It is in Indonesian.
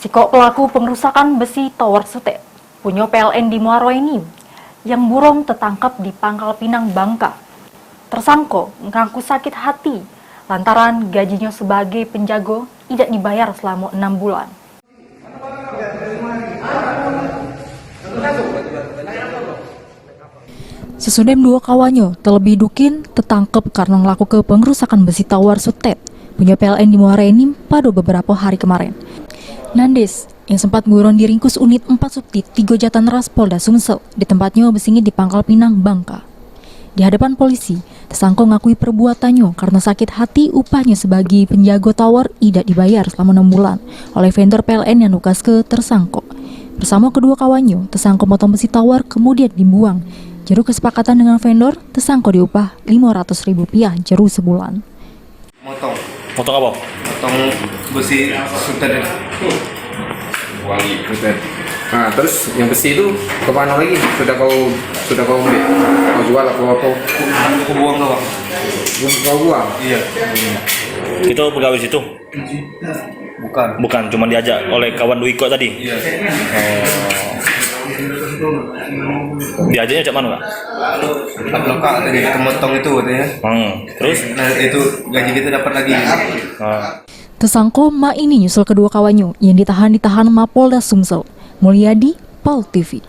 Sikok pelaku pengerusakan besi Tower Sute, punya PLN di Muaro ini, yang buron tertangkap di Pangkal Pinang, Bangka. Tersangka mengaku sakit hati lantaran gajinya sebagai penjago tidak dibayar selama 6 bulan. Sesudem dua kawannya terlebih dukin tertangkap karena melakukan pengerusakan besi Tower Sute, punya PLN di Muaro ini pada beberapa hari kemarin. Nandes yang sempat buron diringkus unit 4 subdit 3 Jatan Ras Polda Sumsel di tempatnya bersingit di Pangkal Pinang, Bangka. Di hadapan polisi, tersangka ngakui perbuatannya karena sakit hati upahnya sebagai penjago tower tidak dibayar selama 6 bulan oleh vendor PLN yang nukas ke tersangka. Bersama kedua kawannya, tersangka motong besi tower kemudian dibuang. Jeru kesepakatan dengan vendor, tersangka diupah Rp500.000 jeru sebulan. Motong apa? Motong besi sutet. Wangi sutet. Nah, terus yang besi itu kemana lagi? Sudah kau ambil? Kau jual apa? Aku buang doang. Kau buang? Iya. Itu pegawai situ? Bukan, cuma diajak oleh kawan Duiko tadi. Iya. Diajaknya cak mana, Pak? Kak tadi kita motong itu katanya. Terus? Nah, itu gaji kita dapat lagi. Tersangka Ma ini nyusul kedua kawannya yang ditahan Mapolda Sumsel. Mulyadi, PAL TV.